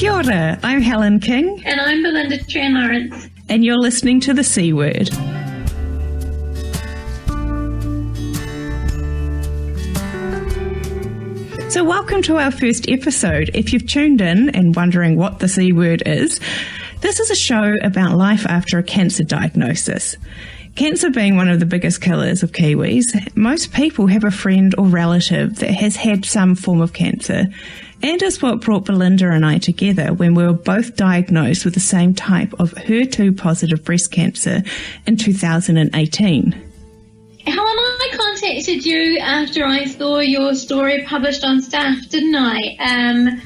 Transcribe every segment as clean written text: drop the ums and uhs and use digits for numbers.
Kia ora, I'm Helen King. And I'm Belinda Lawrence. And you're listening to the C-Word. So welcome to our first episode. If you've tuned in and wondering what the C-Word is, this is a show about life after a cancer diagnosis. Cancer being one of the biggest killers of Kiwis, most people have a friend or relative that has had some form of cancer, and is what brought Belinda and I together when we were both diagnosed with the same type of HER2-positive breast cancer in 2018. Helen, I contacted you after I saw your story published on Staff, didn't I? And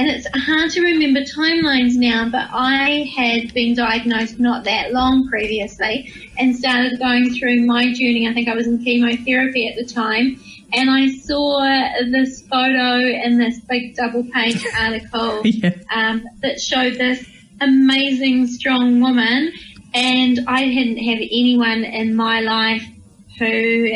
it's hard to remember timelines now, but I had been diagnosed not that long previously and started going through my journey. I think I was in chemotherapy at the time, and I saw this photo in this big double-page article that showed this amazing, strong woman, and I didn't have anyone in my life who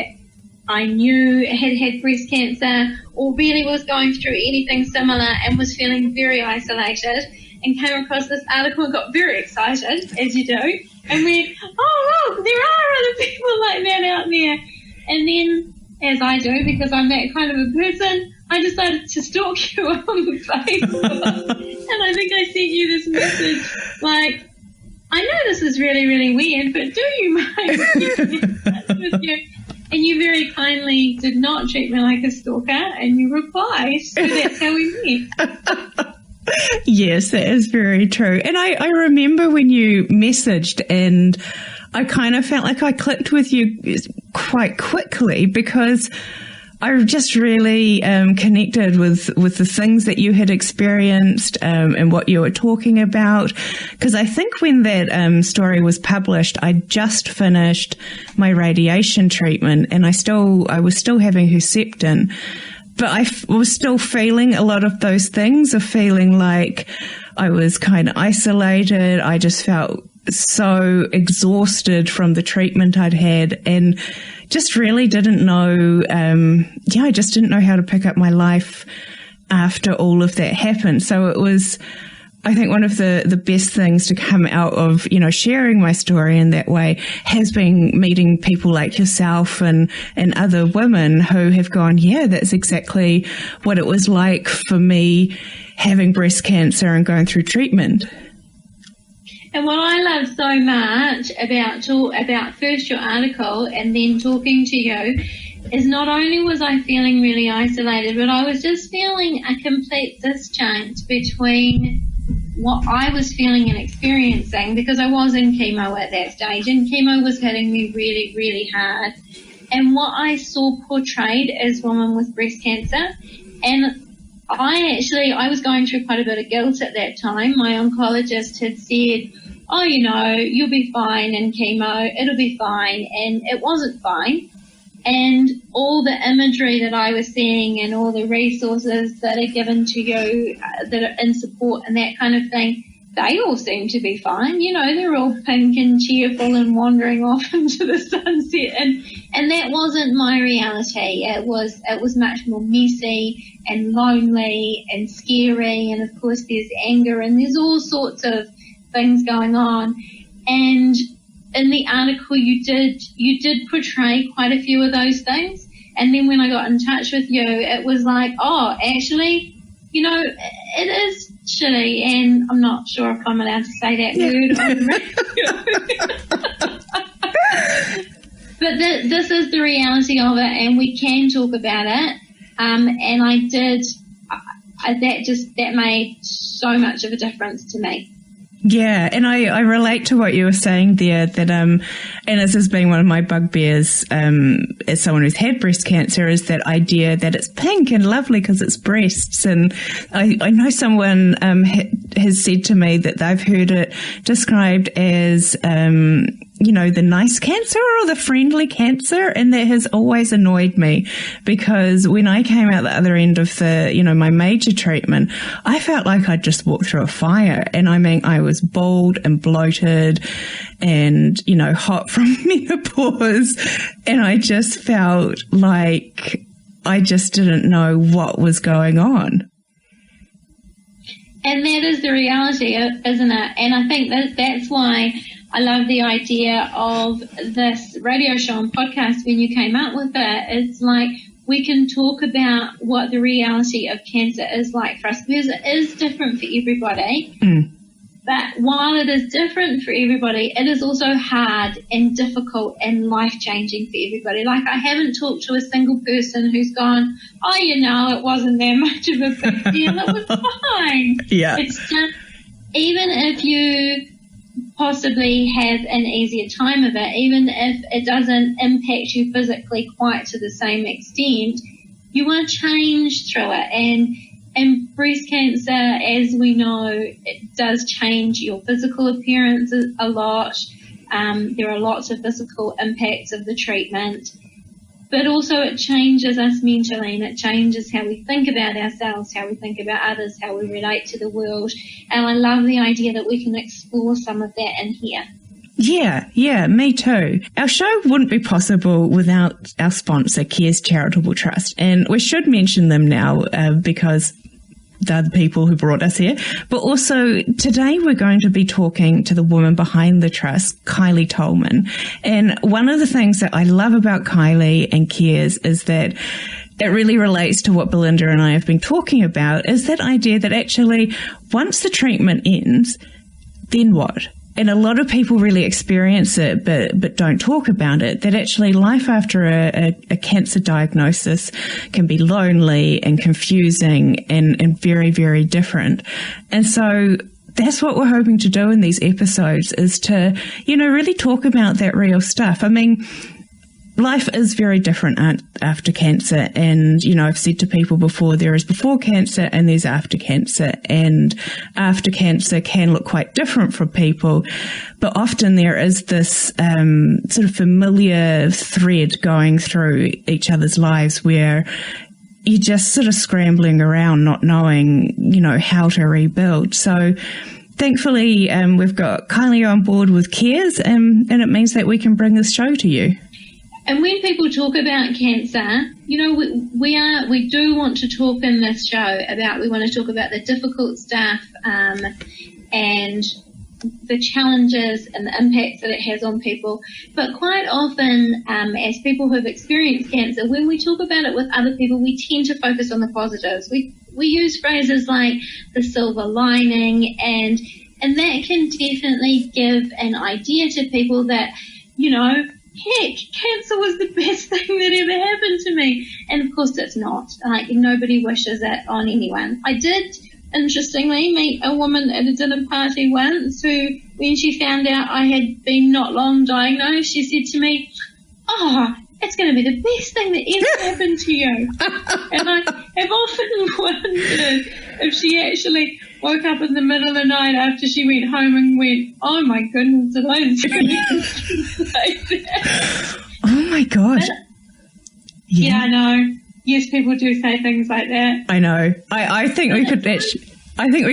I knew had breast cancer or really was going through anything similar and was feeling very isolated, and came across this article and got very excited, as you do, and went, oh, look, there are other people like that out there. And then, as I do, because I'm that kind of a person, I decided to stalk you on Facebook. And I think I sent you this message like, I know this is really, really weird, but do you mind keeping in touch with you? And you very kindly did not treat me like a stalker, and you replied. So that's how we met. Yes, that is very true. And I remember when you messaged, and I kind of felt like I clicked with you quite quickly because I just really connected with the things that you had experienced and what you were talking about. Because I think when that story was published, I just finished my radiation treatment, and I was still having Herceptin, but I was still feeling a lot of those things, of feeling like I was kind of isolated. I just felt so exhausted from the treatment I'd had, and just really didn't know, I just didn't know how to pick up my life after all of that happened. So it was, I think, one of the best things to come out of, sharing my story in that way has been meeting people like yourself and other women who have gone, yeah, that's exactly what it was like for me having breast cancer and going through treatment. And what I love so much about first your article and then talking to you is not only was I feeling really isolated, but I was just feeling a complete disjunct between what I was feeling and experiencing, because I was in chemo at that stage, and chemo was hitting me really, really hard. And what I saw portrayed as women with breast cancer, and I was going through quite a bit of guilt at that time. My oncologist had said, oh, you'll be fine in chemo, it'll be fine, and it wasn't fine. And all the imagery that I was seeing and all the resources that are given to you that are in support and that kind of thing, they all seem to be fine. They're all pink and cheerful and wandering off into the sunset. And that wasn't my reality. It was much more messy and lonely and scary. And of course there's anger and there's all sorts of things going on. And in the article you did portray quite a few of those things. And then when I got in touch with you, it was like, oh, actually, it is shitty, and I'm not sure if I'm allowed to say that word on the radio. But this is the reality of it, and we can talk about it. And I did. That made so much of a difference to me. Yeah, and I relate to what you were saying there, that and this has been one of my bugbears as someone who's had breast cancer, is that idea that it's pink and lovely because it's breasts. And I know someone has said to me that they've heard it described as the nice cancer or the friendly cancer, and that has always annoyed me, because when I came out the other end of my major treatment, I felt like I'd just walked through a fire. And I mean, I was bald and bloated and, hot from menopause, and I just felt like I just didn't know what was going on. And that is the reality, isn't it? And I think that's why I love the idea of this radio show and podcast when you came up with it. It's like we can talk about what the reality of cancer is like for us, because it is different for everybody. But while it is different for everybody, it is also hard and difficult and life-changing for everybody. Like, I haven't talked to a single person who's gone, oh, it wasn't that much of a big deal. It was fine. Yeah. It's just, even if you possibly have an easier time of it, even if it doesn't impact you physically quite to the same extent, you want to change through it. And breast cancer, as we know, it does change your physical appearance a lot. There are lots of physical impacts of the treatment. But also it changes us mentally, and it changes how we think about ourselves, how we think about others, how we relate to the world. And I love the idea that we can explore some of that in here. Yeah, me too. Our show wouldn't be possible without our sponsor, C.A.R.E.S Charitable Trust. And we should mention them now because they're the people who brought us here. But also today we're going to be talking to the woman behind the trust, Kylie Tolman. And one of the things that I love about Kylie and C.A.R.E.S is that it really relates to what Belinda and I have been talking about, is that idea that actually once the treatment ends, then what? And a lot of people really experience it, but don't talk about it, that actually life after a cancer diagnosis can be lonely and confusing and very, very different. And so that's what we're hoping to do in these episodes, is to, really talk about that real stuff. I mean, life is very different after cancer. And, I've said to people before, there is before cancer and there's after cancer. And after cancer can look quite different for people. But often there is this sort of familiar thread going through each other's lives where you're just sort of scrambling around, not knowing, how to rebuild. So thankfully, we've got Kylie on board with C.A.R.E.S, and it means that we can bring this show to you. And when people talk about cancer, we do want to talk in this show we want to talk about the difficult stuff and the challenges and the impacts that it has on people. But quite often, as people who have experienced cancer, when we talk about it with other people, we tend to focus on the positives. We use phrases like the silver lining, and that can definitely give an idea to people that, heck, cancer was the best thing that ever happened to me. And of course it's not. Like, nobody wishes it on anyone. I did, interestingly, meet a woman at a dinner party once who, when she found out I had been not long diagnosed, she said to me, oh, it's going to be the best thing that ever happened to you. And I have often wondered if she actually woke up in the middle of the night after she went home and went, oh my goodness, did I say that? Oh my God. Yeah, I know. Yes, people do say things like that. I know. I think we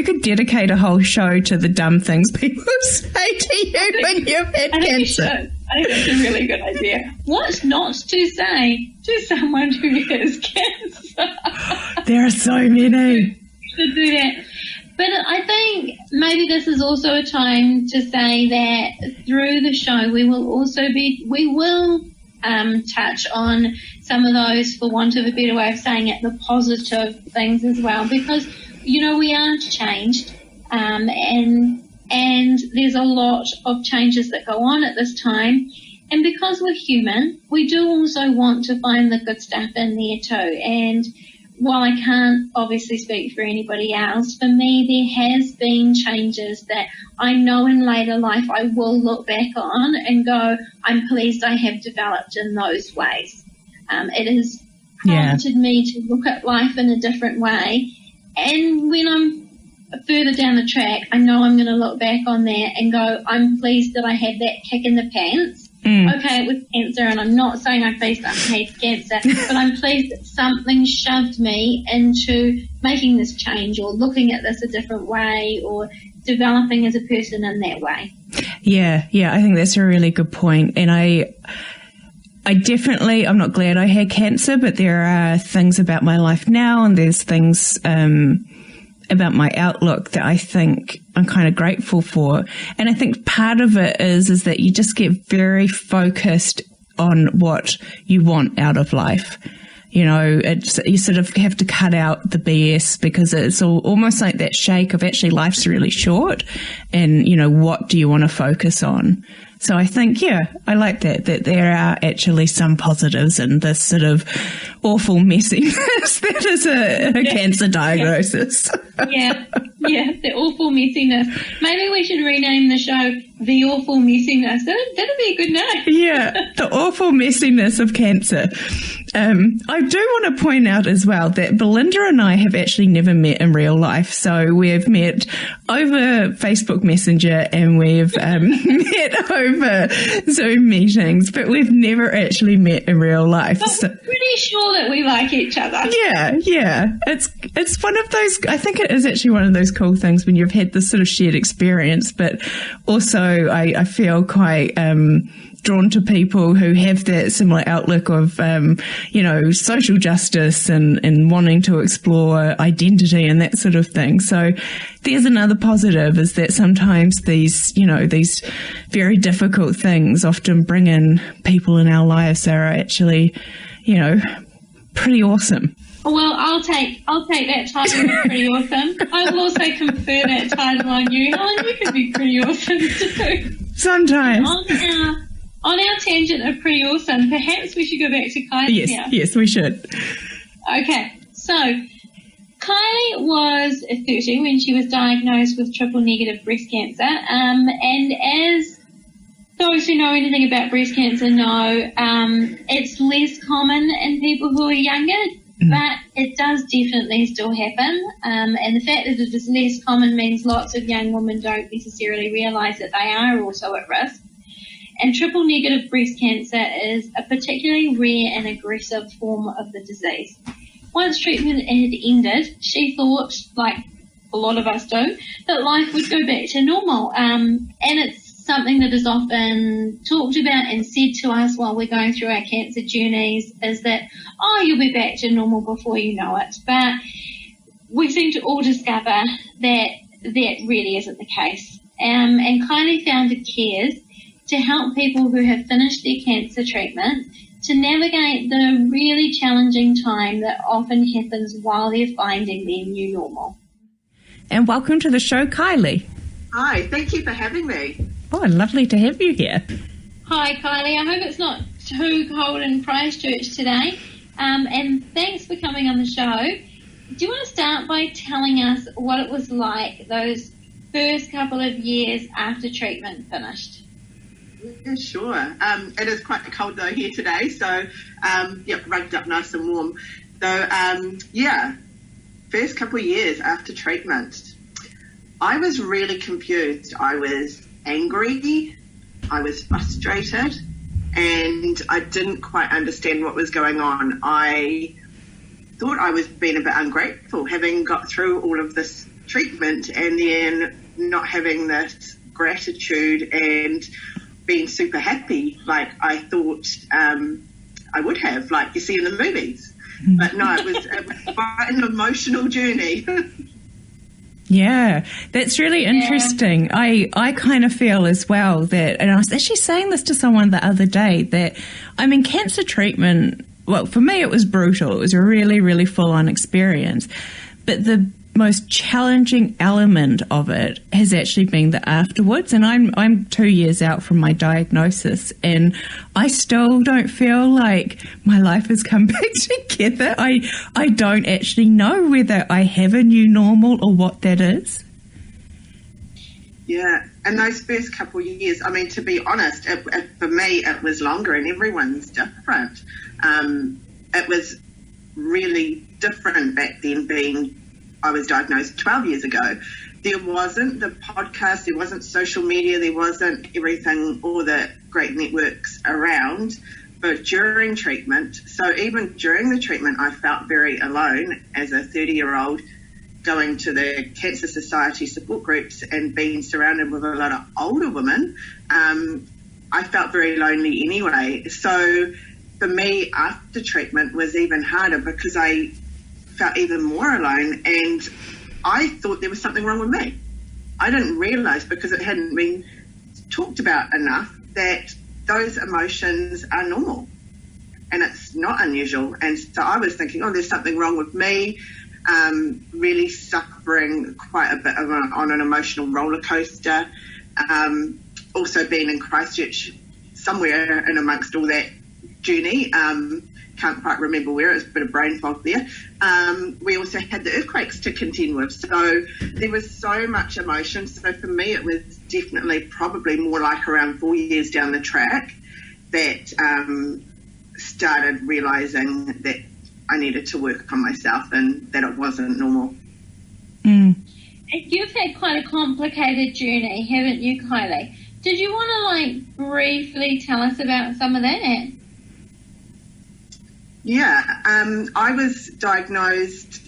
could dedicate a whole show to the dumb things people say to you when you've had cancer. I think that's a really good idea. What not to say to someone who has cancer? There are so many. You should do that. But I think maybe this is also a time to say that through the show we will touch on some of those, for want of a better way of saying it, the positive things as well, because we aren't changed, and there's a lot of changes that go on at this time, and because we're human, we do also want to find the good stuff in there too. And while I can't obviously speak for anybody else, for me there has been changes that I know in later life I will look back on and go, I'm pleased I have developed in those ways. It has prompted me to look at life in a different way. And when I'm further down the track, I know I'm going to look back on that and go, I'm pleased that I had that kick in the pants. Okay, it was cancer, and I'm not saying I'm pleased that I had cancer, but I'm pleased that something shoved me into making this change or looking at this a different way or developing as a person in that way. Yeah, I think that's a really good point. And I definitely, I'm not glad I had cancer, but there are things about my life now, and there's things about my outlook that I think I'm kind of grateful for. And I think part of it is that you just get very focused on what you want out of life. You know, you sort of have to cut out the BS because it's almost like that shake of actually life's really short and, you know, what do you want to focus on? So I think, I like that there are actually some positives in this sort of awful messiness that is a cancer diagnosis. Yeah, the awful messiness. Maybe we should rename the show The Awful Messiness. That'd be a good name. Yeah, the awful messiness of cancer. I do want to point out as well that Belinda and I have actually never met in real life. So we've met over Facebook Messenger and we've met over Zoom meetings, but we've never actually met in real life. But we're pretty sure that we like each other. Yeah. It's one of those, I think it is actually one of those cool things when you've had this sort of shared experience, but also I feel quite drawn to people who have that similar outlook of, social justice and wanting to explore identity and that sort of thing. So there's another positive is that sometimes these very difficult things often bring in people in our lives that are actually, pretty awesome. Well, I'll take that title of pretty awesome. I will also confer that title on you. Helen, you can be pretty awesome too. Sometimes. On our tangent of pretty awesome, perhaps we should go back to Kylie now. Yes, we should. Okay, so Kylie was 30 when she was diagnosed with triple-negative breast cancer, and as those who know anything about breast cancer know, it's less common in people who are younger, but it does definitely still happen, and the fact that it is less common means lots of young women don't necessarily realise that they are also at risk. And triple-negative breast cancer is a particularly rare and aggressive form of the disease. Once treatment had ended, she thought, like a lot of us do, that life would go back to normal. And it's something that is often talked about and said to us while we're going through our cancer journeys is that, you'll be back to normal before you know it. But we seem to all discover that really isn't the case. And Kylie founded C.A.R.E.S to help people who have finished their cancer treatment to navigate the really challenging time that often happens while they're finding their new normal. And welcome to the show, Kylie. Hi, thank you for having me. Oh, lovely to have you here. Hi, Kylie. I hope it's not too cold in Christchurch today. And thanks for coming on the show. Do you want to start by telling us what it was like those first couple of years after treatment finished? Yeah, sure. It is quite cold though here today, so rugged up nice and warm. So first couple of years after treatment, I was really confused. I was angry, I was frustrated, and I didn't quite understand what was going on. I thought I was being a bit ungrateful, having got through all of this treatment and then not having this gratitude and being super happy like I thought I would have, like you see in the movies. But no, it was quite an emotional journey. Yeah, that's really interesting. I kind of feel as well that, and I was actually saying this to someone the other day, that, cancer treatment, well, for me it was brutal. It was a really, really full-on experience. But the most challenging element of it has actually been the afterwards, and I'm 2 years out from my diagnosis and I still don't feel like my life has come back together. I don't actually know whether I have a new normal or what that is. Yeah, and those first couple of years, to be honest, for me it was longer and everyone's different. It was really different back then I was diagnosed 12 years ago. There wasn't the podcast, there wasn't social media, there wasn't everything, all the great networks around. But during treatment, so even during the treatment, I felt very alone as a 30-year-old going to the Cancer Society support groups and being surrounded with a lot of older women. I felt very lonely anyway. So for me, after treatment was even harder because I felt even more alone, and I thought there was something wrong with me. I didn't realise, because it hadn't been talked about enough, that those emotions are normal and it's not unusual. And so I was thinking, there's something wrong with me, really suffering quite a bit on an emotional roller coaster. Also being in Christchurch, somewhere in amongst all that journey, can't quite remember where, it was a bit of brain fog there. We also had the earthquakes to contend with, so there was so much emotion. So for me, it was definitely probably more like around 4 years down the track that started realising that I needed to work on myself and that it wasn't normal. You've had quite a complicated journey, haven't you, Kylie? Did you want to briefly tell us about some of that? Yeah, I was diagnosed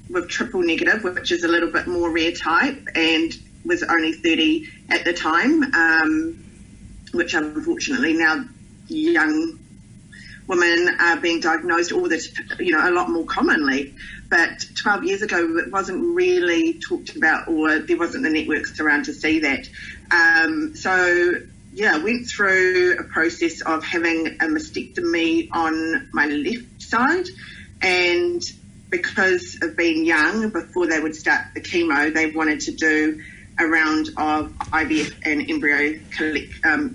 with triple negative, which is a little bit more rare type, and was only 30 at the time, which unfortunately now young women are being diagnosed a lot more commonly. But 12 years ago, it wasn't really talked about, or there wasn't the networks around to see that. Went through a process of having a mastectomy on my left side, and because of being young, before they would start the chemo, they wanted to do a round of IVF and embryo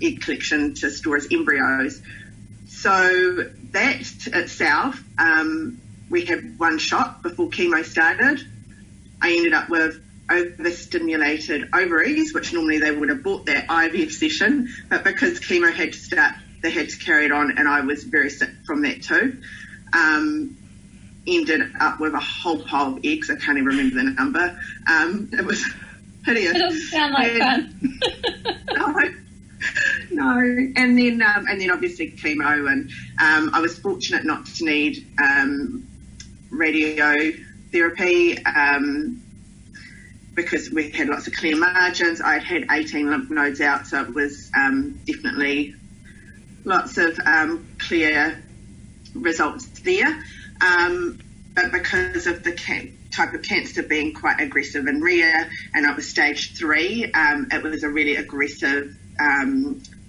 egg collection to store as embryos. So that itself, we had one shot before chemo started. I ended up with overstimulated ovaries, which normally they would have bought that IVF session, but because chemo had to start, they had to carry it on, and I was very sick from that too. Ended up with a whole pile of eggs. I can't even remember the number. It was hideous. It doesn't sound like fun. No. And then obviously chemo, and I was fortunate not to need radiotherapy, because we had lots of clear margins. I'd had 18 lymph nodes out, so it was definitely lots of clear results there. But because of the type of cancer being quite aggressive and rare, and it was stage 3, it was a really aggressive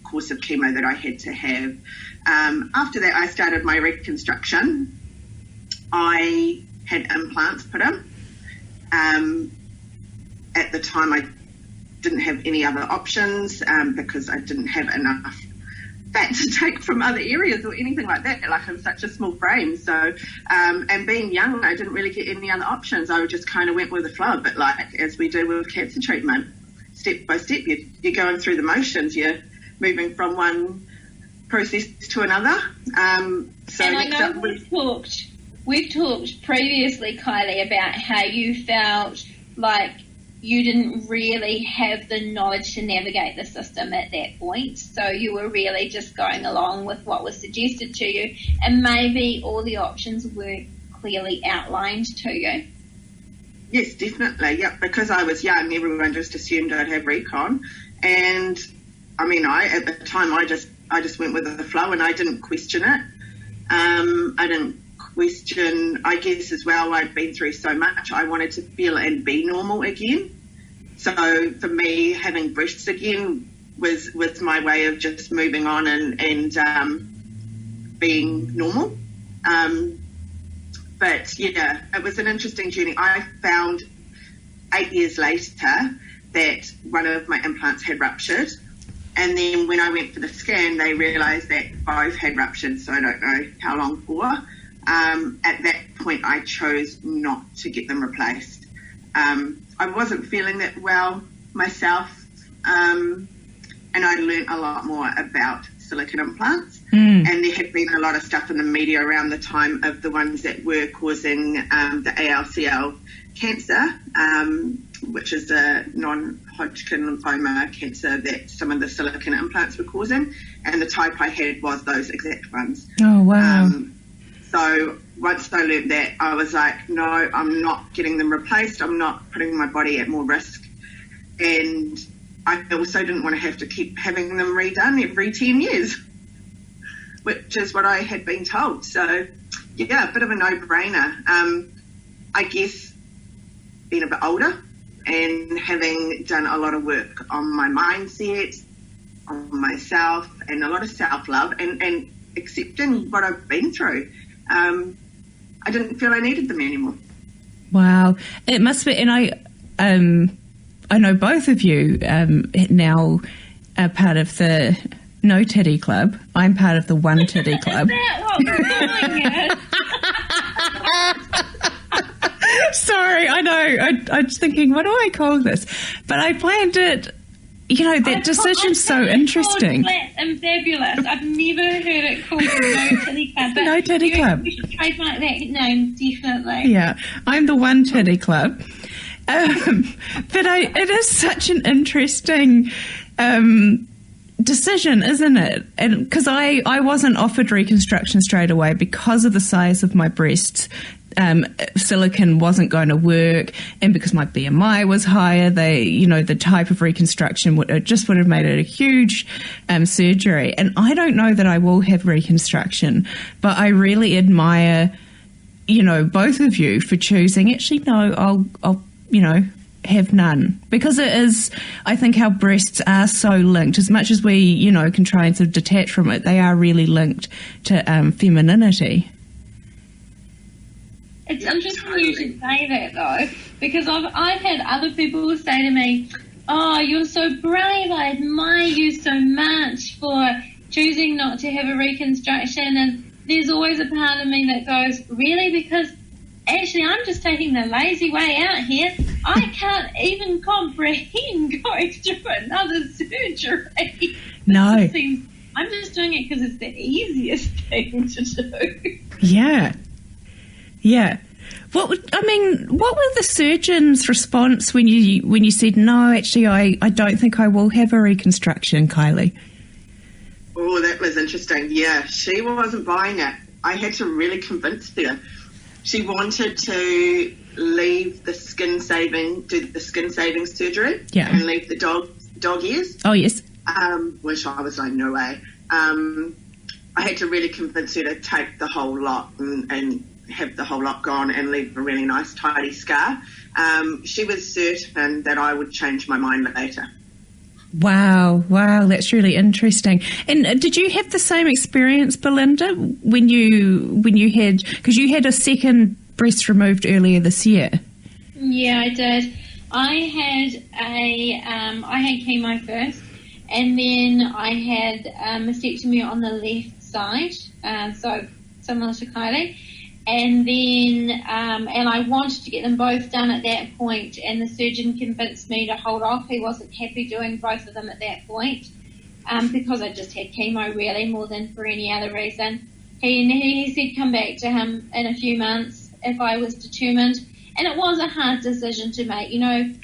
course of chemo that I had to have. After that, I started my reconstruction. I had implants put in. At the time, I didn't have any other options because I didn't have enough fat to take from other areas or anything like that. Like, I'm such a small frame. So, and being young, I didn't really get any other options. I just kind of went with the flow. But like, as we do with cancer treatment, step by step, you're going through the motions. You're moving from one process to another. And I know we've talked previously, Kylie, about how you felt like you didn't really have the knowledge to navigate the system at that point. So you were really just going along with what was suggested to you, and maybe all the options weren't clearly outlined to you. Yes, definitely. Yeah, because I was young, everyone just assumed I'd have recon. And I mean, at the time, I just went with the flow, and I didn't question it. I didn't question, I guess as well, I'd been through so much. I wanted to feel and be normal again. So for me, having breasts again was my way of just moving on and being normal. But yeah, it was an interesting journey. I found 8 years later that one of my implants had ruptured. And then when I went for the scan, they realised that both had ruptured, so I don't know how long for. At that point, I chose not to get them replaced. I wasn't feeling that well myself, and I learned a lot more about silicone implants. And there had been a lot of stuff in the media around the time of the ones that were causing the ALCL cancer, which is a non-Hodgkin lymphoma cancer that some of the silicone implants were causing, and the type I had was those exact ones. Oh, wow. So once I learned that, I was like, no, I'm not getting them replaced. I'm not putting my body at more risk. And I also didn't want to have to keep having them redone every 10 years, which is what I had been told. So, yeah, a bit of a no-brainer. I guess been a bit older and having done a lot of work on my mindset, on myself, and a lot of self-love and accepting what I've been through, I didn't feel I needed them anymore. Wow. It must be, and I know both of you now are part of the No Titty Club. I'm part of the One Titty Club. Is that what we're calling it? Sorry, I know. I was thinking, what do I call this? But I planned it. You know, that decision's so interesting. Flat and fabulous. I've never heard it called the No Titty Club. No Titty Club. We should trademark that name, definitely. Yeah, I'm the One Titty Club. But it is such an interesting decision, isn't it? And because I wasn't offered reconstruction straight away because of the size of my breasts. Silicone wasn't going to work, and because my BMI was higher, the type of reconstruction would have made it a huge surgery. And I don't know that I will have reconstruction, but I really admire, both of you for choosing. Actually, no, I'll have none, because it is. I think our breasts are so linked. As much as we, can try and sort of detach from it, they are really linked to femininity. It's interesting you should say that, though, because I've had other people say to me, "Oh, you're so brave. I admire you so much for choosing not to have a reconstruction." And there's always a part of me that goes, "Really?" Because actually, I'm just taking the lazy way out here. I can't even comprehend going through another surgery. No. I'm just doing it because it's the easiest thing to do. Yeah. Yeah. What were the surgeon's response when you said, no, actually, I don't think I will have a reconstruction, Kylie? Oh, that was interesting. Yeah, she wasn't buying it. I had to really convince her. She wanted to leave the skin saving surgery, and leave the dog ears. Oh, yes. Which I was like, no way. I had to really convince her to take the whole lot and have the whole lot gone and leave a really nice tidy scar. She was certain that I would change my mind later. Wow, that's really interesting. And did you have the same experience, Belinda, when you had, because you had a second breast removed earlier this year? Yeah, I did. I had chemo first, and then I had a mastectomy on the left side, so similar to Kylie. And then, and I wanted to get them both done at that point, and the surgeon convinced me to hold off. He wasn't happy doing both of them at that point, because I just had chemo really more than for any other reason. He said come back to him in a few months if I was determined, and it was a hard decision to make.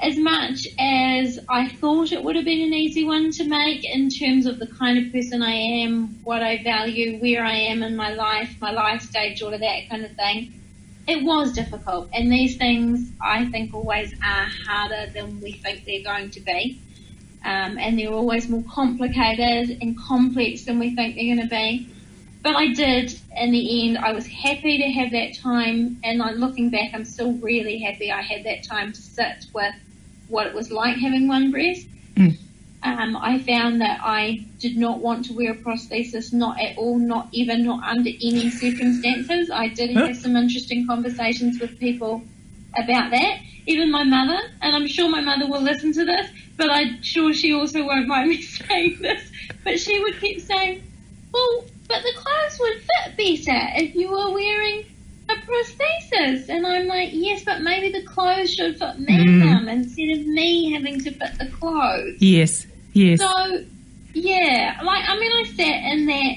As much as I thought it would have been an easy one to make in terms of the kind of person I am, what I value, where I am in my life stage, all of that kind of thing, it was difficult. And these things, I think, always are harder than we think they're going to be. And they're always more complicated and complex than we think they're going to be. But I did, in the end. I was happy to have that time. And looking back, I'm still really happy I had that time to sit with what it was like having one breast. I found that I did not want to wear a prosthesis, not at all, not under any circumstances. I did have some interesting conversations with people about that, even my mother, and I'm sure my mother will listen to this, but I'm sure she also won't mind me saying this, but she would keep saying, well, but the clothes would fit better if you were wearing a prosthesis. And I'm like, yes, but maybe the clothes should fit me, Mum, instead of me having to fit the clothes. Yes. So, yeah, I sat in that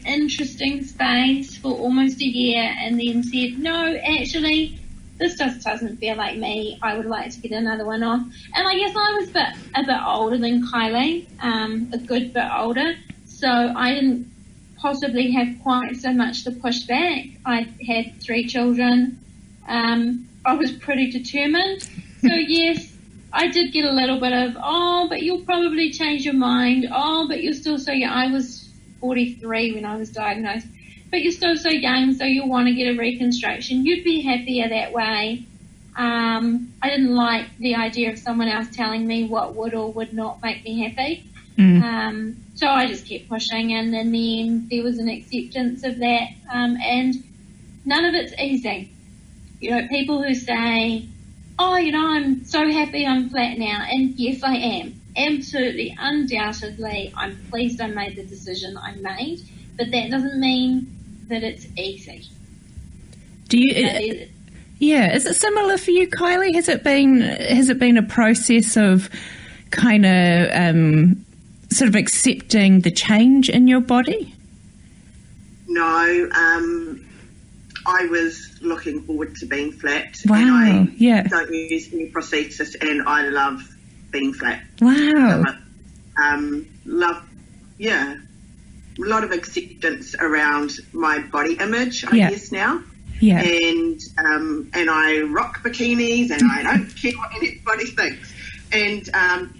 interesting space for almost a year and then said, no, actually, this just doesn't feel like me. I would like to get another one on. And I guess I was a bit older than Kylie, a good bit older, so I didn't possibly have quite so much to push back. I had 3 children. I was pretty determined. So yes, I did get a little bit of, oh, but you'll probably change your mind. Oh, but you're still so young. I was 43 when I was diagnosed. But you're still so young, so you'll want to get a reconstruction. You'd be happier that way. I didn't like the idea of someone else telling me what would or would not make me happy. So I just kept pushing, and in the end there was an acceptance of that, and none of it's easy. You know, people who say, oh, you know, I'm so happy I'm flat now, and yes, I am. Absolutely, undoubtedly, I'm pleased I made the decision I made, but that doesn't mean that it's easy. Do you? Yeah, is it similar for you, Kylie? Has it been a process of kind of sort of accepting the change in your body? No, I was looking forward to being flat. Wow, and I don't use any prosthesis, and I love being flat. Wow. A lot of acceptance around my body image, I guess now. Yeah. And I rock bikinis, and I don't care what anybody thinks. And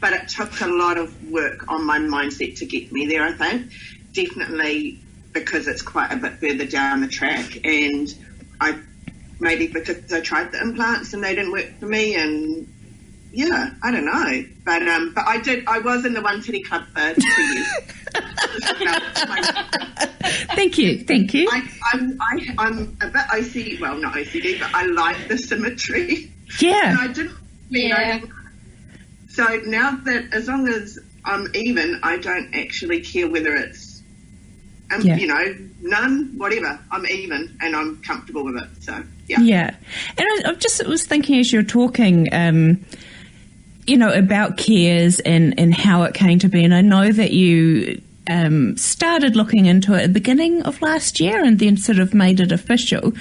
but it took a lot of work on my mindset to get me there, I think. Definitely because it's quite a bit further down the track, and maybe because I tried the implants and they didn't work for me, and I don't know. But I was in the One Titty Club for 2 years. Thank you. I'm a bit OCD, well, not OCD, but I like the symmetry. Yeah. And I didn't, so now that as long as I'm even, I don't actually care whether it's, you know, none, whatever. I'm even and I'm comfortable with it. So, yeah. Yeah. And I was thinking as you're talking, you know, about C.A.R.E.S and how it came to be. And I know that you started looking into it at the beginning of last year and then sort of made it official.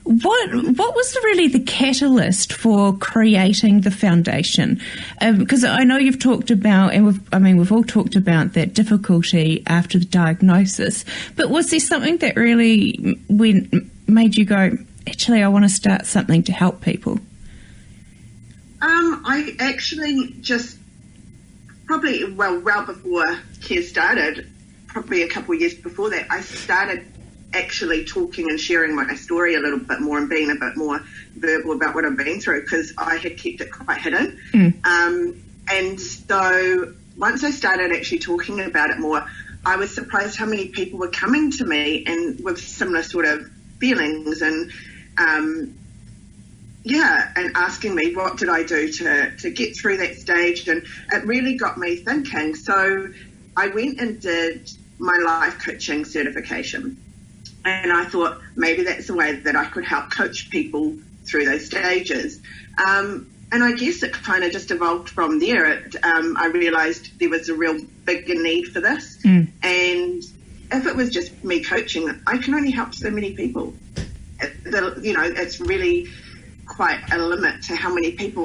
What was really the catalyst for creating the foundation? Because I know you've talked about, and we've all talked about that difficulty after the diagnosis. But was there something that really made you go, actually, I want to start something to help people? I actually just probably well before C.A.R.E.S started, probably a couple of years before that, I started actually talking and sharing my story a little bit more and being a bit more verbal about what I've been through, because I had kept it quite hidden. And so once I started actually talking about it more, I was surprised how many people were coming to me and with similar sort of feelings and and asking me what did I do to get through that stage, and it really got me thinking. So I went and did my life coaching certification, and I thought maybe that's a way that I could help coach people through those stages. And I guess it kind of just evolved from there. I realised there was a real bigger need for this, and if it was just me coaching, I can only help so many people. You know, it's really quite a limit to how many people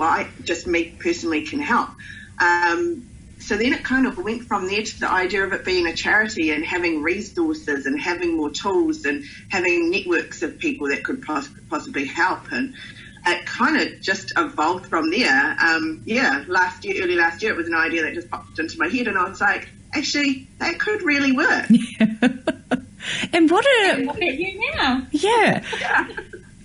me personally can help. So then it kind of went from there to the idea of it being a charity and having resources and having more tools and having networks of people that could possibly help. And it kind of just evolved from there. Early last year, it was an idea that just popped into my head, and I was like, actually, that could really work. And what look at you now. Yeah.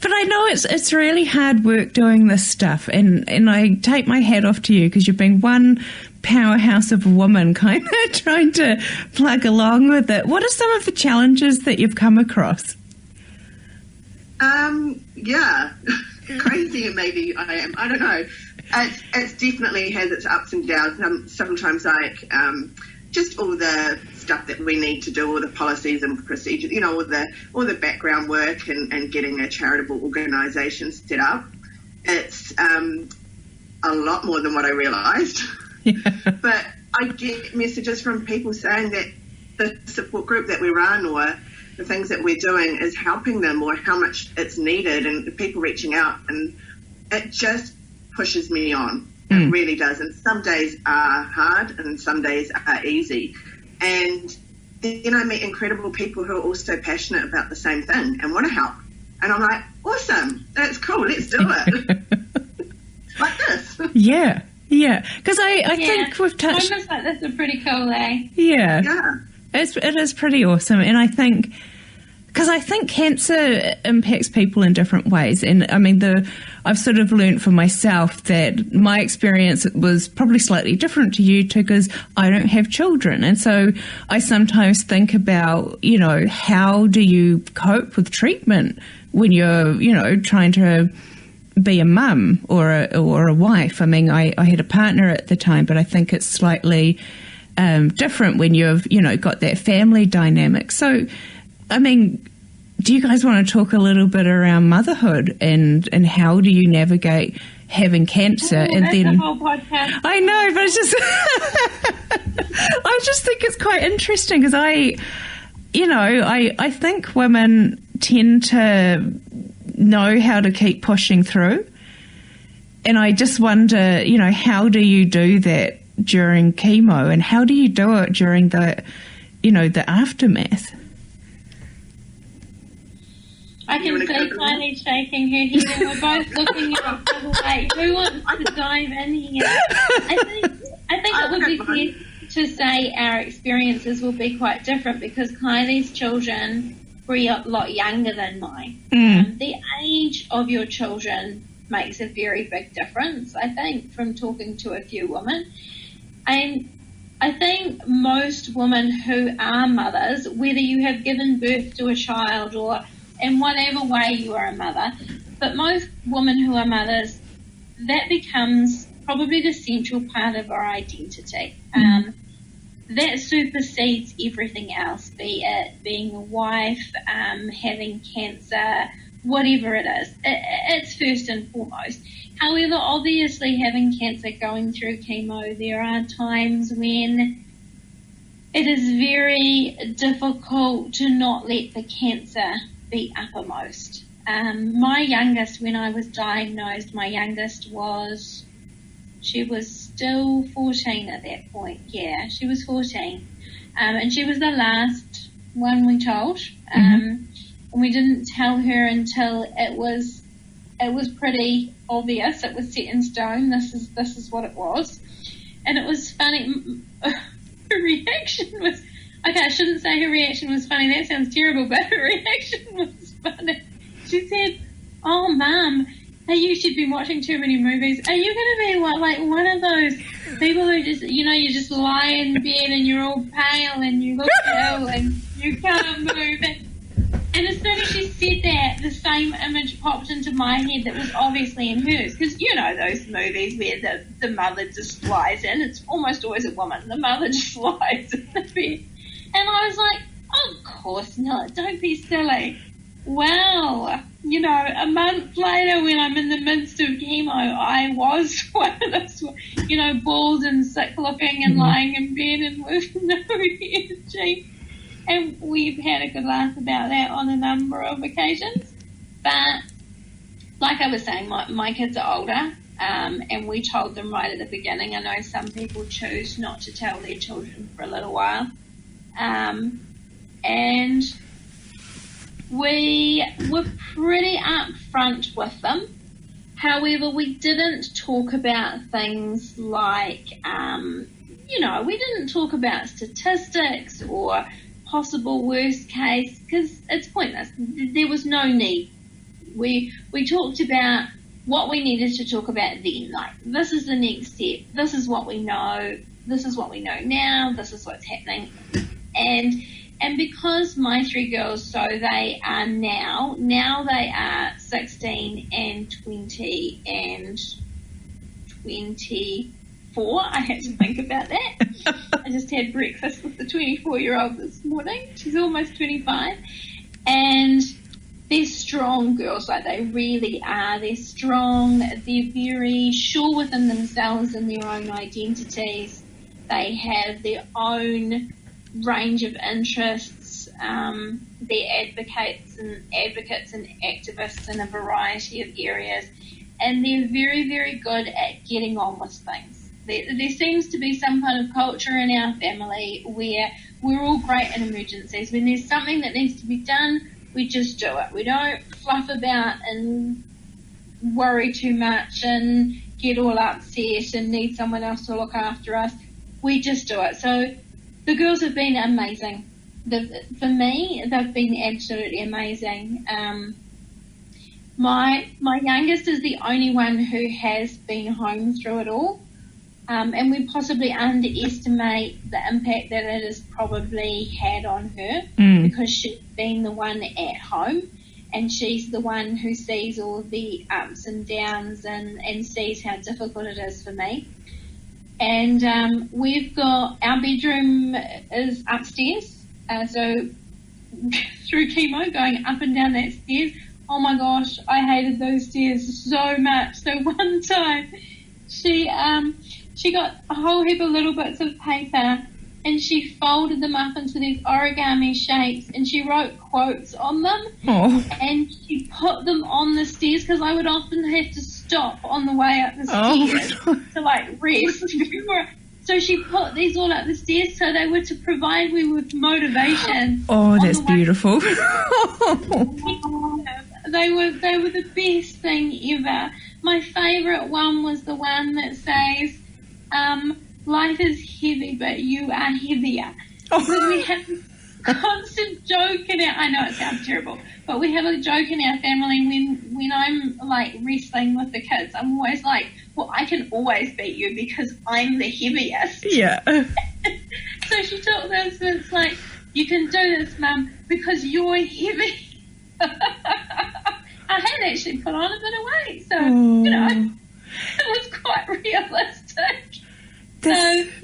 But I know it's really hard work doing this stuff, and I take my hat off to you, because you've been one powerhouse of a woman kind of trying to plug along with it. What are some of the challenges that you've come across? Crazy maybe I am. I don't know. It definitely has its ups and downs. Sometimes just all the stuff that we need to do, all the policies and procedures, you know, all the background work and getting a charitable organisation set up. It's a lot more than what I realised. Yeah. But I get messages from people saying that the support group that we run or the things that we're doing is helping them, or how much it's needed, and people reaching out, and it just pushes me on. It really does. And some days are hard and some days are easy. And then I meet incredible people who are also passionate about the same thing and want to help. And I'm like, awesome, that's cool, let's do it. Like this. Yeah. Because I think we've touched... Moments like this are pretty cool, eh? Yeah. It is pretty awesome. And I think because I think cancer impacts people in different ways. And I mean, I've sort of learned for myself that my experience was probably slightly different to you too, because I don't have children. And so I sometimes think about, you know, how do you cope with treatment when you're, you know, trying to be a mum or a wife. I mean, I had a partner at the time, but I think it's slightly different when you've, you know, got that family dynamic. So, I mean, do you guys want to talk a little bit around motherhood and how do you navigate having cancer? And that's then a whole podcast. I know, but it's just I just think it's quite interesting because I think women tend to know how to keep pushing through, and I just wonder, you know, how do you do that during chemo, and how do you do it during the, you know, the aftermath? I can see Kylie shaking her head, and we're both looking at the way. Who wants to dive in here? I think it would be fair to say our experiences will be quite different because Kylie's children were a lot younger than mine. The age of your children makes a very big difference, I think, from talking to a few women. And I think most women who are mothers, whether you have given birth to a child or in whatever way you are a mother, but most women who are mothers, that becomes probably the central part of our identity. That supersedes everything else, be it being a wife, having cancer, whatever it is. It's first and foremost. However, obviously having cancer, going through chemo, there are times when it is very difficult to not let the cancer be uppermost. My youngest, when I was diagnosed, she was still 14 at that point. Yeah, she was 14. And she was the last one we told. And we didn't tell her until it was pretty obvious. It was set in stone. This is what it was. And it was funny. Her reaction was, okay, I shouldn't say her reaction was funny. That sounds terrible, but her reaction was funny. She said, "Oh, Mum, she'd been watching too many movies. Are you going to be like one of those people who just, you know, you just lie in bed and you're all pale and you look ill and you can't move?" And as soon as she said that, the same image popped into my head that was obviously in hers. Because you know those movies where the mother just lies in. It's almost always a woman. The mother just lies in the bed. And I was like, of course not. Don't be silly. Well, you know, a month later when I'm in the midst of chemo, I was one of those, you know, bald and sick looking and lying in bed and with no energy. And we've had a good laugh about that on a number of occasions. But like I was saying, my kids are older, and we told them right at the beginning. I know some people choose not to tell their children for a little while. And we were pretty upfront with them. However, we didn't talk about things like, you know, we didn't talk about statistics or possible worst case because it's pointless. There was no need. We talked about what we needed to talk about then. Like, this is the next step. This is what we know. This is what we know now. This is what's happening. And because my three girls, so they are now they are 16 and 20 and 24. I had to think about that. I just had breakfast with the 24-year-old this morning. She's almost 25. And they're strong girls, like they really are. They're strong. They're very sure within themselves and their own identities. They have their own range of interests. They're advocates and activists in a variety of areas, and they're very, very good at getting on with things. There seems to be some kind of culture in our family where we're all great in emergencies. When there's something that needs to be done, we just do it. We don't fluff about and worry too much and get all upset and need someone else to look after us. We just do it. So the girls have been amazing. for me, they've been absolutely amazing. My youngest is the only one who has been home through it all, and we possibly underestimate the impact that it has probably had on her because she's been the one at home, and she's the one who sees all the ups and downs and sees how difficult it is for me. And we've got, our bedroom is upstairs, so through chemo, going up and down that stairs, oh my gosh, I hated those stairs so much. So one time she got a whole heap of little bits of paper and she folded them up into these origami shapes and she wrote quotes on them. And she put them on the stairs because I would often have to stop on the way up the stairs to like rest. So she put these all up the stairs so they were to provide me with motivation. Oh, that's beautiful. They were the best thing ever. My favourite one was the one that says, life is heavy, but you are heavier. Because we have a constant joke in our, I know it sounds terrible, but we have a joke in our family when I'm like wrestling with the kids. I'm always like, well, I can always beat you because I'm the heaviest. Yeah. So she took this and it's like, you can do this, Mum, because you're heavy. I had actually put on a bit of weight, so, you know, it was quite realistic.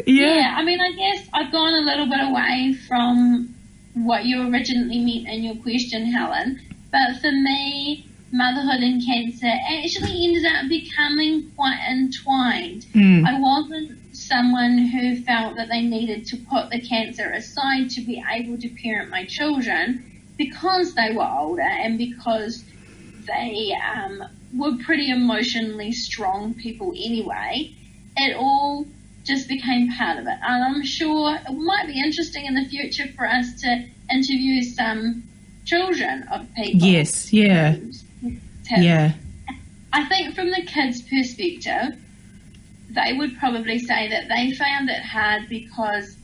Yeah, I mean, I guess I've gone a little bit away from what you originally meant in your question, Helen, but for me, motherhood and cancer actually ended up becoming quite entwined. I wasn't someone who felt that they needed to put the cancer aside to be able to parent my children because they were older and because they were pretty emotionally strong people anyway. It all just became part of it. And I'm sure it might be interesting in the future for us to interview some children of people. Yes, yeah. Yeah. I think from the kids' perspective, they would probably say that they found it hard because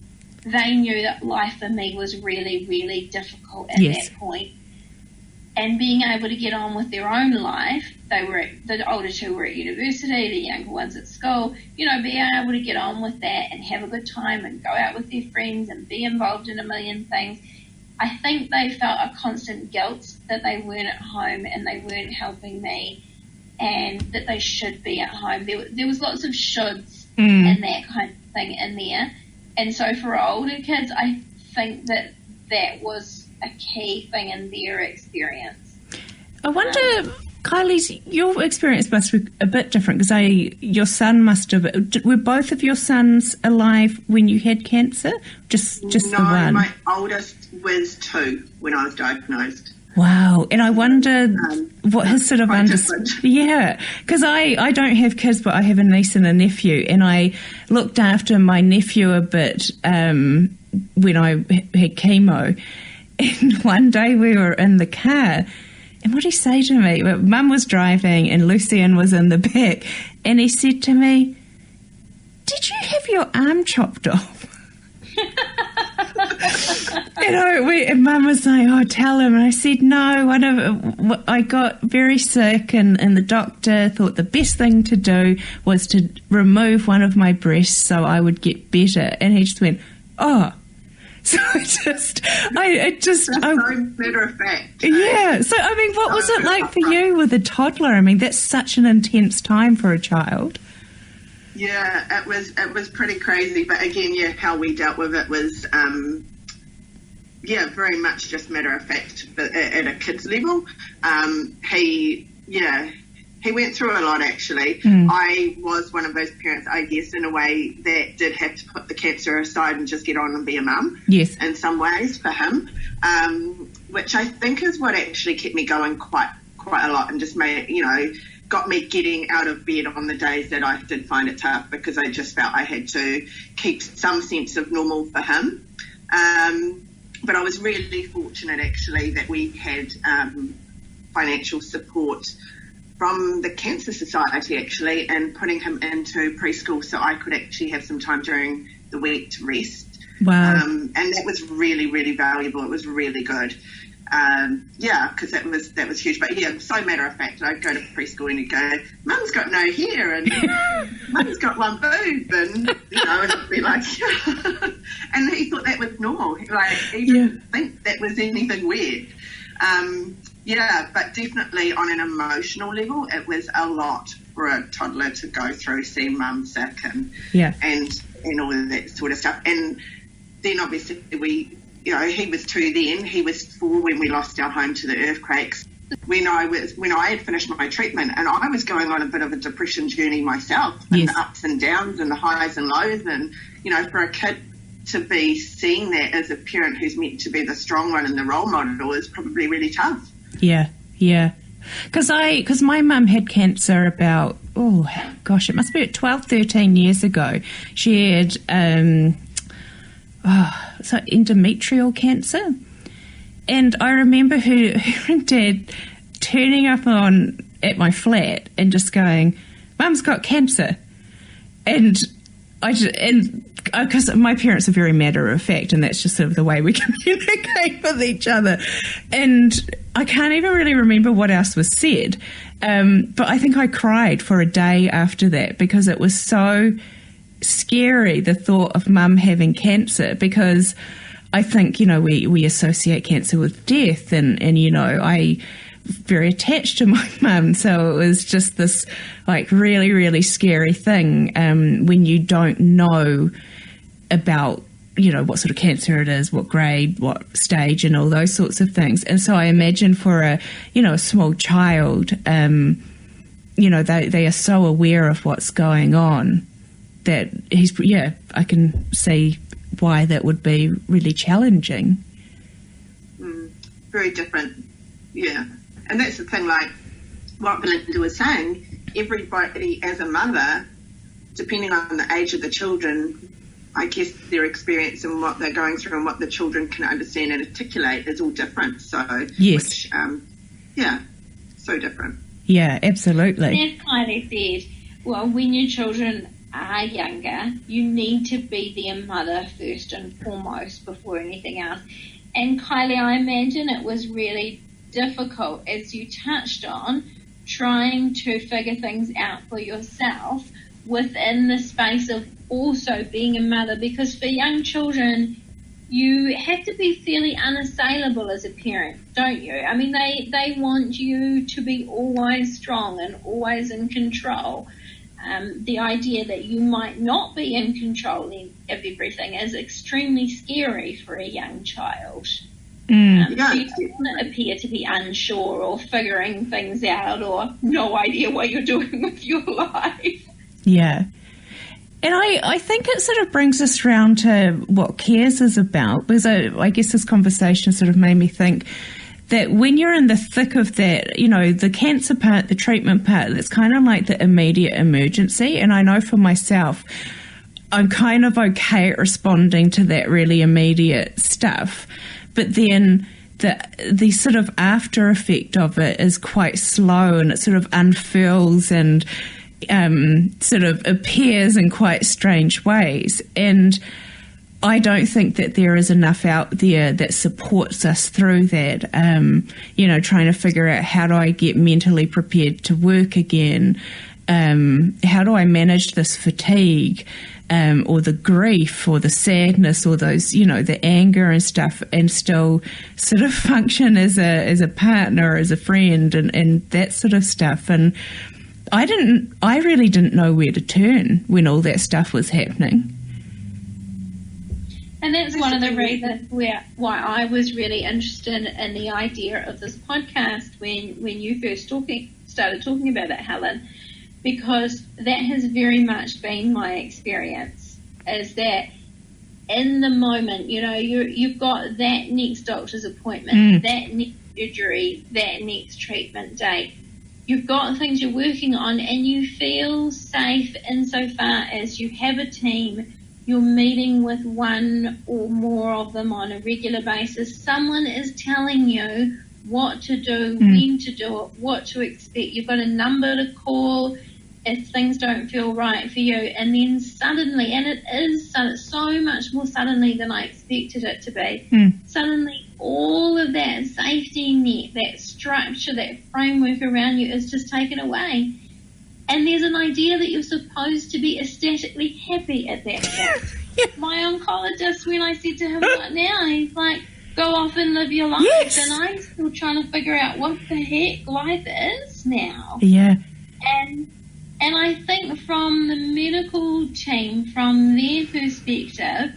they knew that life for me was really, really difficult at that point. And being able to get on with their own life, the older two were at university, the younger ones at school, you know, being able to get on with that and have a good time and go out with their friends and be involved in a million things. I think they felt a constant guilt that they weren't at home and they weren't helping me and that they should be at home. There was lots of shoulds and that kind of thing in there. And so for older kids, I think that was a key thing in their experience. I wonder, Kylie's, your experience must be a bit different because your son must have. Were both of your sons alive when you had cancer? Just no, the one? My oldest was 2 when I was diagnosed. Wow. And I wonder what his sort of yeah, because I don't have kids, but I have a niece and a nephew, and I looked after my nephew a bit when I had chemo. And one day we were in the car, and what did he say to me? Mum was driving and Lucian was in the back, and he said to me, "Did you have your arm chopped off?" And Mum was saying, "Oh, tell him." And I said, "No, I got very sick, and the doctor thought the best thing to do was to remove one of my breasts so I would get better." And he just went, "Oh." So so matter of fact. Yeah. So, I mean, what was it like for you with a toddler? I mean, that's such an intense time for a child. Yeah, it was pretty crazy. But again, how we dealt with it was, very much just matter of fact, but at a kid's level. He went through a lot, actually. I was one of those parents, I guess, in a way that did have to put the cancer aside and just get on and be a mum. Yes. In some ways for him, which I think is what actually kept me going quite a lot and just made, got me getting out of bed on the days that I did find it tough because I just felt I had to keep some sense of normal for him. But I was really fortunate, actually, that we had financial support from the Cancer Society, actually, and putting him into preschool so I could actually have some time during the week to rest. Wow. And that was really, really valuable. It was really good. Because that was huge. But yeah, so matter of fact, I'd go to preschool and he'd go, Mum's got no hair and Mum's got one boob, and and I'd be like, and he thought that was normal. Like, he didn't think that was anything weird. But definitely on an emotional level, it was a lot for a toddler to go through seeing Mum sick and all of that sort of stuff. And then obviously he was 2 then, he was 4 when we lost our home to the earthquakes. When I had finished my treatment, and I was going on a bit of a depression journey myself, and the ups and downs and the highs and lows, and for a kid to be seeing that as a parent who's meant to be the strong one and the role model is probably really tough. Yeah. Because my mum had cancer about, it must be 12, 13 years ago. She had endometrial cancer. And I remember her and Dad turning up at my flat and just going, Mum's got cancer. And because my parents are very matter of fact, and that's just sort of the way we communicate with each other. And I can't even really remember what else was said. But I think I cried for a day after that because it was so scary, the thought of Mum having cancer, because I think, we associate cancer with death, and I very attached to my mum, so it was just this like really, really scary thing when you don't know about what sort of cancer it is, what grade, what stage, and all those sorts of things. And so I imagine for a small child, they are so aware of what's going on that I can see why that would be really challenging. Very different, yeah. And that's the thing, like what Belinda was saying, everybody as a mother, depending on the age of the children, I guess their experience and what they're going through and what the children can understand and articulate is all different. So, yes. So different. Yeah, absolutely. As Kylie said, well, when your children are younger, you need to be their mother first and foremost before anything else. And Kylie, I imagine it was really difficult, as you touched on, trying to figure things out for yourself within the space of also being a mother, because for young children you have to be fairly unassailable as a parent, don't you? I mean, they want you to be always strong and always in control. The idea that you might not be in control of everything is extremely scary for a young child. So you don't want to appear to be unsure or figuring things out or no idea what you're doing with your life. Yeah. And I think it sort of brings us round to what C.A.R.E.S is about, because I guess this conversation sort of made me think that when you're in the thick of that, the cancer part, the treatment part, it's kind of like the immediate emergency. And I know for myself, I'm kind of okay at responding to that really immediate stuff. But then the sort of after effect of it is quite slow, and it sort of unfurls and sort of appears in quite strange ways. And I don't think that there is enough out there that supports us through that, trying to figure out how do I get mentally prepared to work again, how do I manage this fatigue, or the grief or the sadness or those, the anger and stuff, and still sort of function as a partner, as a friend, and that sort of stuff. And I really didn't know where to turn when all that stuff was happening. And that's one of the reasons why I was really interested in the idea of this podcast when you first started talking about it, Helen, because that has very much been my experience, is that in the moment, you've got that next doctor's appointment, that next surgery, that next treatment date. You've got things you're working on, and you feel safe insofar as you have a team. You're meeting with one or more of them on a regular basis. Someone is telling you what to do, when to do it, what to expect. You've got a number to call. if things don't feel right for you, and then suddenly, and it is so much more suddenly than I expected it to be, suddenly all of that safety net, that structure, that framework around you is just taken away. And there's an idea that you're supposed to be ecstatically happy at that point. My oncologist, when I said to him, what now? He's like, go off and live your life. Yes. And I'm still trying to figure out what the heck life is now. Yeah. And I think from the medical team, from their perspective,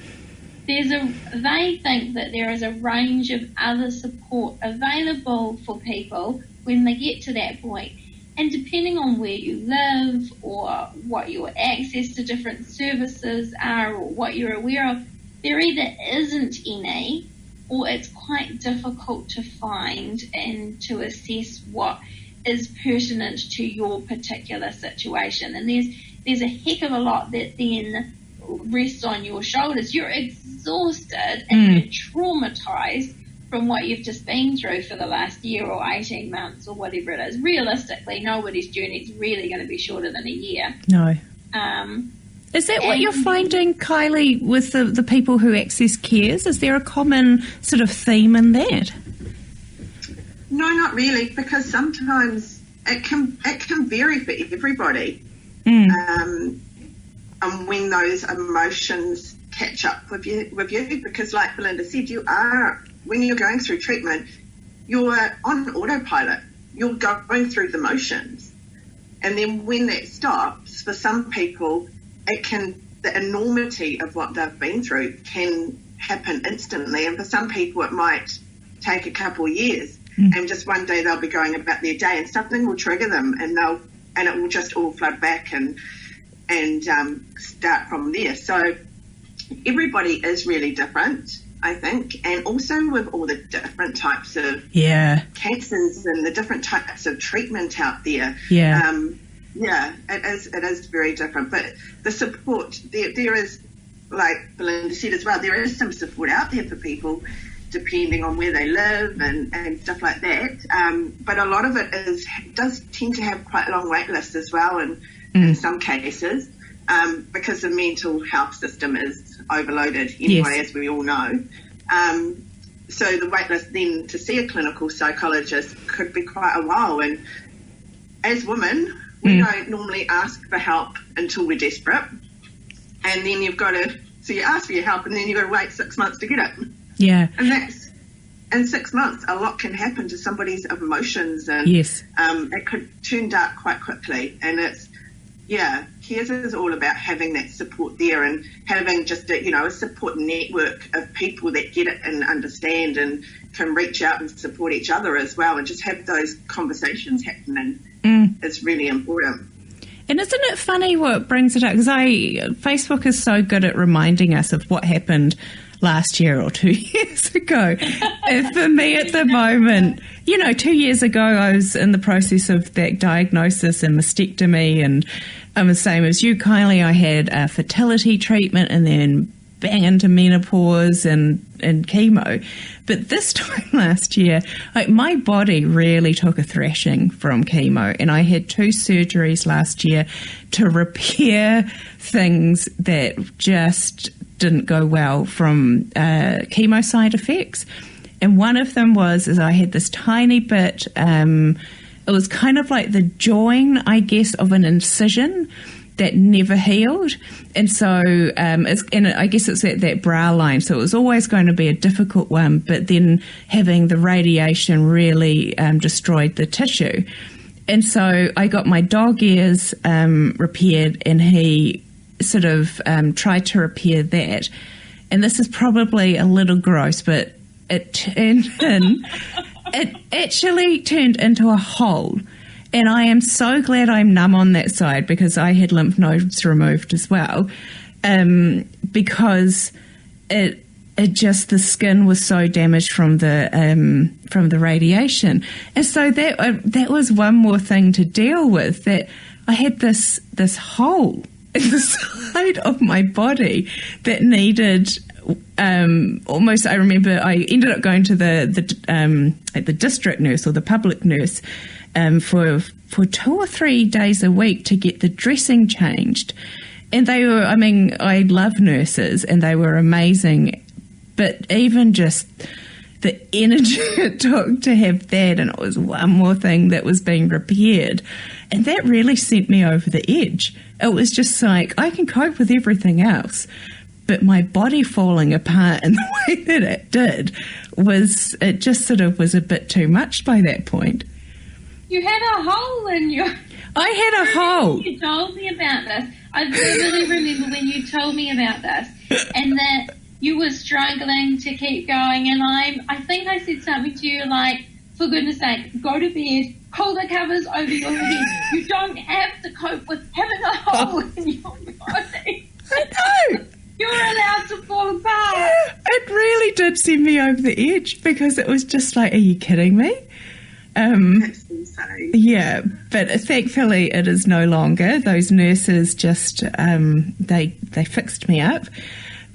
they think that there is a range of other support available for people when they get to that point. And depending on where you live or what your access to different services are or what you're aware of, there either isn't any or it's quite difficult to find and to assess what is pertinent to your particular situation. And there's a heck of a lot that then rests on your shoulders. You're exhausted and you're traumatized from what you've just been through for the last year or 18 months or whatever it is. Realistically, nobody's journey is really going to be shorter than a year. No. Is that what you're finding, Kylie, with the people who access C.A.R.E.S? Is there a common sort of theme in that? No, not really, because sometimes it can vary for everybody. And when those emotions catch up with you, because like Belinda said, when you're going through treatment, you're on autopilot. You're going through the motions. And then when that stops, for some people, the enormity of what they've been through can happen instantly. And for some people, it might take a couple of years. And just one day they'll be going about their day and something will trigger them and it will just all flood back and start from there. So everybody is really different, I think, and also with all the different types of cancers and the different types of treatment out there. It is very different. But the support, there is, like Belinda said as well, there is some support out there for people depending on where they live and stuff like that. But a lot of it does tend to have quite long wait lists as well in some cases, because the mental health system is overloaded anyway, as we all know. So the wait list then to see a clinical psychologist could be quite a while. And as women, we don't normally ask for help until we're desperate. And then you ask for your help and then you've got to wait 6 months to get it. Yeah. And that's, in 6 months, a lot can happen to somebody's emotions and it could turn dark quite quickly. And C.A.R.E.S is all about having that support there and having just a support network of people that get it and understand and can reach out and support each other as well and just have those conversations happening. It's really important. And isn't it funny what brings it up? Because Facebook is so good at reminding us of what happened last year or 2 years ago. And for me at the moment, 2 years ago I was in the process of that diagnosis and mastectomy, and I'm the same as you, Kylie. I had a fertility treatment and then bang into menopause and chemo. But this time last year, my body really took a thrashing from chemo, and I had 2 surgeries last year to repair things that just didn't go well from chemo side effects. And one of them was I had this tiny bit, it was kind of like the join, I guess, of an incision that never healed. And so I guess it's at that brow line, so it was always going to be a difficult one, but then having the radiation really destroyed the tissue. And so I got my dog ears repaired, and he sort of tried to repair that. And this is probably a little gross, but it actually turned into a hole. And I am so glad I'm numb on that side, because I had lymph nodes removed as well, because it just, the skin was so damaged from the radiation. And so that was one more thing to deal with, that I had this hole in the side of my body that needed almost, I remember I ended up going to the district nurse or the public nurse for 2 or 3 days a week to get the dressing changed. And they were, I mean, I love nurses and they were amazing, but even just the energy it took to have that, and it was one more thing that was being repaired, and that really sent me over the edge. It was just like, I can cope with everything else, but my body falling apart in the way that it did it just sort of was a bit too much by that point. You had a hole in your... I had a hole. You told me about this. I vividly remember when you told me about this, and that you were struggling to keep going, and I think I said something to you like, for goodness sake, go to bed, pull the covers over your head. You don't have to cope with having a hole in your body. I know. You're allowed to fall apart. Yeah, it really did send me over the edge, because it was just like, are you kidding me? That's insane. Yeah, but thankfully it is no longer. Those nurses just, they fixed me up.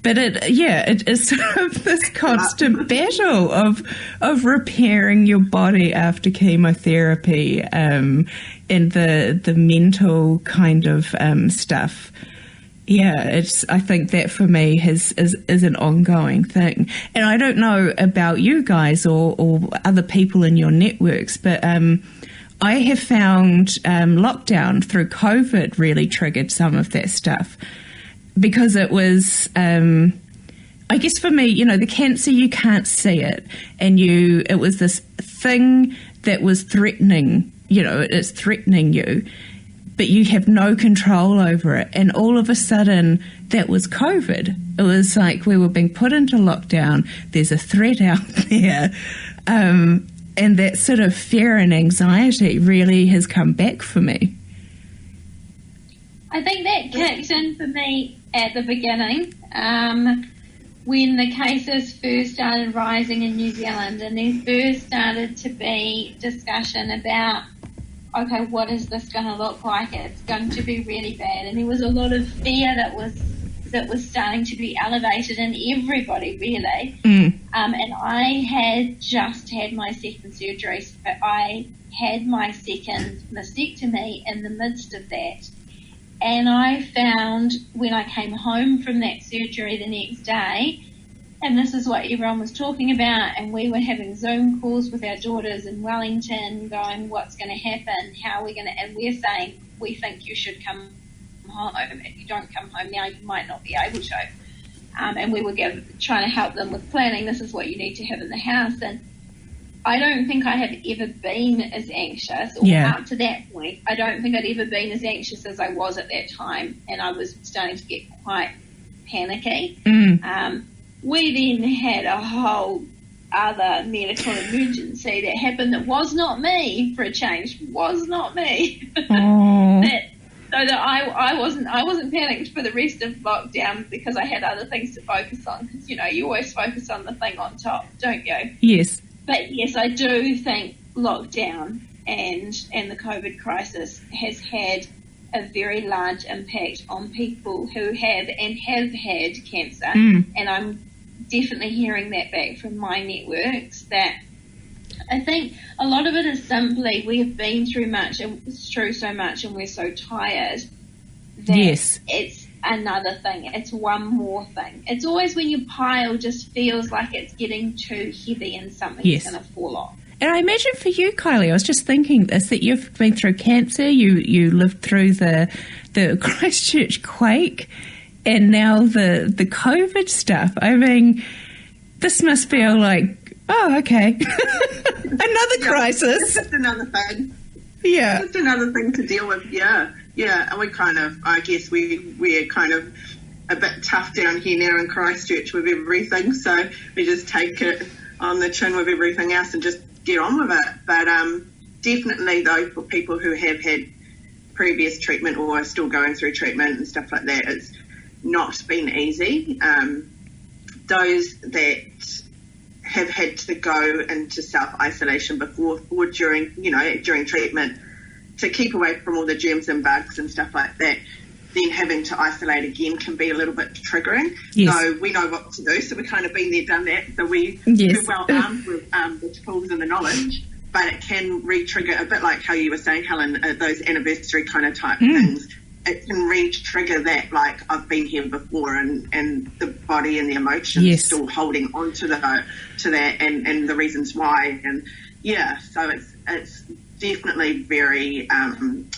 But it is sort of this constant battle of repairing your body after chemotherapy, and the mental kind of stuff. Yeah, I think that for me is an ongoing thing. And I don't know about you guys or other people in your networks, but I have found lockdown through COVID really triggered some of that stuff. Because it was, I guess for me, you know, the cancer, you can't see it. And it was this thing that was threatening, you know, it's threatening you, but you have no control over it. And all of a sudden, that was COVID. It was like we were being put into lockdown. There's a threat out there. And that sort of fear and anxiety really has come back for me. I think that kicked in for me at the beginning, when the cases first started rising in New Zealand, and there first started to be discussion about, okay, what is this going to look like? It's going to be really bad, and there was a lot of fear that was starting to be elevated in everybody, really. And I had just had my second surgery, so I had my second mastectomy in the midst of that. And I found when I came home from that surgery the next day, and this is what everyone was talking about, and we were having Zoom calls with our daughters in Wellington going, what's going to happen, how are we going to, and we're saying, we think you should come home. If you don't come home now, you might not be able to. And we were trying to help them with planning. This is what you need to have in the house. And I don't think I have ever been as anxious, or up to that point, I don't think I'd ever been as anxious as I was at that time, and I was starting to get quite panicky. We then had a whole other medical emergency that happened that was not me, for a change, was not me. I wasn't panicked for the rest of lockdown, because I had other things to focus on, because, you know, you always focus on the thing on top, don't you? Yes. But yes, I do think lockdown and the COVID crisis has had a very large impact on people who have had cancer. And I'm definitely hearing that back from my networks, that I think a lot of it is simply we have been through so much and we're so tired that it's another thing. It's one more thing. It's always when your pile just feels like it's getting too heavy and something's going to fall off. And I imagine for you, Kylie, I was just thinking this, that you've been through cancer, you lived through the Christchurch quake, and now the COVID stuff. I mean, this must feel like, oh, okay, another crisis. Just another thing. Yeah. Just another thing to deal with, Yeah, and we kind of, I guess we're kind of a bit tough down here now in Christchurch with everything, so we just take it on the chin with everything else and just get on with it. But definitely, though, for people who have had previous treatment or are still going through treatment and stuff like that, it's not been easy. Those that have had to go into self-isolation before or during treatment to keep away from all the germs and bugs and stuff like that, then having to isolate again can be a little bit triggering. Yes. So we know what to do, so we've kind of been there, done that, so we're well armed with the tools and the knowledge. but it can re-trigger, a bit like how you were saying, Helen, those anniversary kind of type things. It can re-trigger that, like, I've been here before, and the body and the emotions still holding on to that and the reasons why. And so it's definitely very,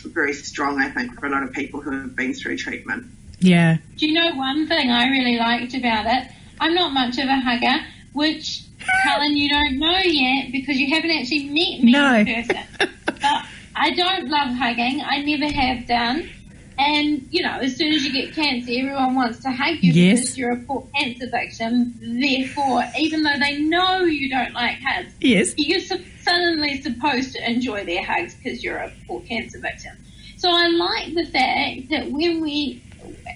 very strong, I think, for a lot of people who have been through treatment. Yeah. Do you know one thing I really liked about it? I'm not much of a hugger, which, Helen, you don't know yet because you haven't actually met me in person. But I don't love hugging. I never have done. And, you know, as soon as you get cancer, everyone wants to hug you because you're a poor cancer victim. Therefore, even though they know you don't like hugs, you're suddenly supposed to enjoy their hugs because you're a poor cancer victim. So I like the fact that when we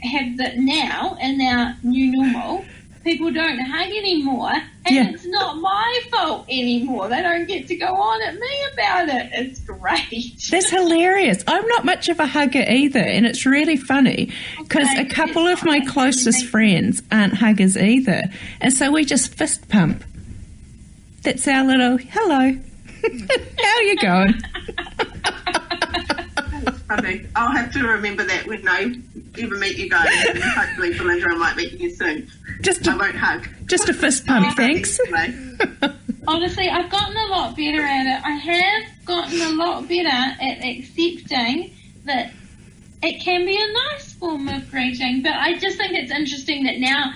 have that now in our new normal, people don't hug anymore, and it's not my fault anymore. They don't get to go on at me about it. It's great. That's hilarious. I'm not much of a hugger either, and it's really funny because a couple of my closest friends aren't huggers either, and so we just fist pump. That's our little hello. How you going? That's funny. I'll have to remember that when I ever meet you guys, and hopefully Belinda, I might meet you soon. I won't hug. Just a fist pump, thanks. Honestly, I've gotten a lot better at it. I have gotten a lot better at accepting that it can be a nice form of greeting, but I just think it's interesting that now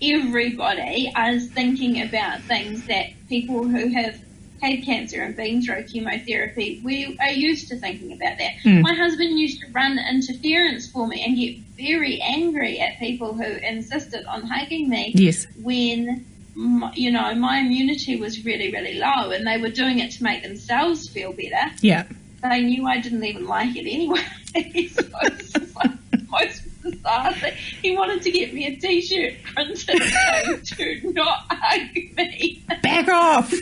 everybody is thinking about things that people who have had cancer and been through chemotherapy, we are used to thinking about that. My husband used to run interference for me and get very angry at people who insisted on hugging me when, you know, my immunity was really, really low, and they were doing it to make themselves feel better. They knew I didn't even like it anyway. So it's just like most bizarre thing. He wanted to get me a T-shirt printed saying, "Do not hug me." Back off.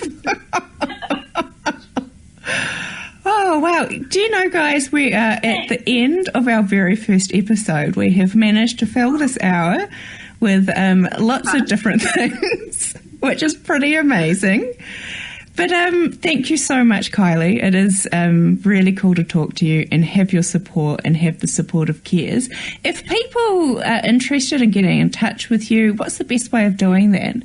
Oh, wow. Do you know, guys, we are at the end of our very first episode. We have managed to fill this hour with lots of different things, which is pretty amazing. But thank you so much, Kylie. It is really cool to talk to you and have your support and have the support of C.A.R.E.S. If people are interested in getting in touch with you, what's the best way of doing that?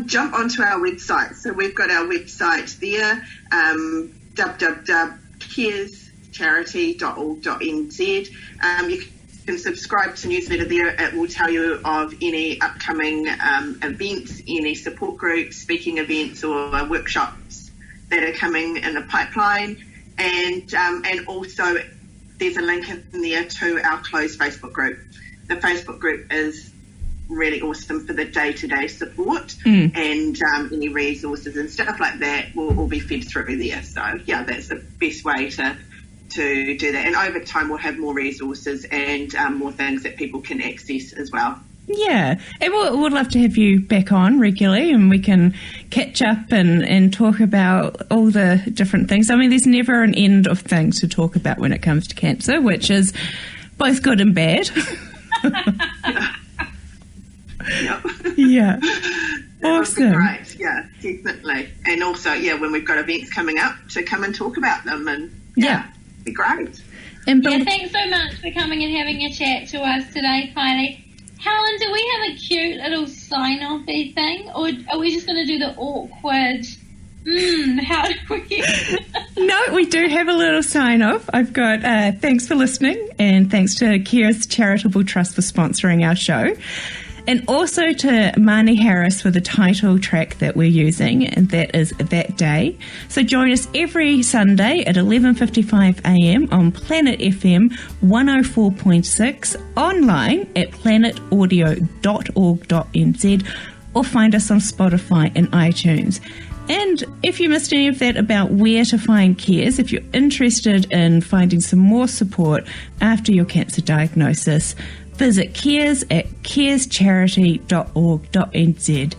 Jump onto our website. So we've got our website there, www.carescharity.org.nz. You can subscribe to newsletter there. It will tell you of any upcoming events, any support groups, speaking events or workshops that are coming in the pipeline. And also there's a link in there to our closed Facebook group. The Facebook group is really awesome for the day-to-day support and any resources and stuff like that will all be fed through there. So yeah, that's the best way to do that. And over time we'll have more resources and more things that people can access as well. Yeah, and we'd love to have you back on regularly and we can catch up and talk about all the different things. I mean, there's never an end of things to talk about when it comes to cancer, which is both good and bad. Yeah. Awesome. Great. Yeah, definitely. And also, when we've got events coming up to come and talk about them and be great. And thanks so much for coming and having a chat to us today, Kylie. Helen, do we have a cute little sign-off-y thing, or are we just going to do the awkward, how do we... No, we do have a little sign-off. I've got thanks for listening, and thanks to C.A.R.E.S Charitable Trust for sponsoring our show. And also to Marnie Harris for the title track that we're using, and that is That Day. So join us every Sunday at 11:55 a.m. on Planet FM 104.6, online at planetaudio.org.nz, or find us on Spotify and iTunes. And if you missed any of that about where to find C.A.R.E.S, if you're interested in finding some more support after your cancer diagnosis, visit C.A.R.E.S at carescharity.org.nz.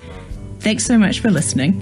Thanks so much for listening.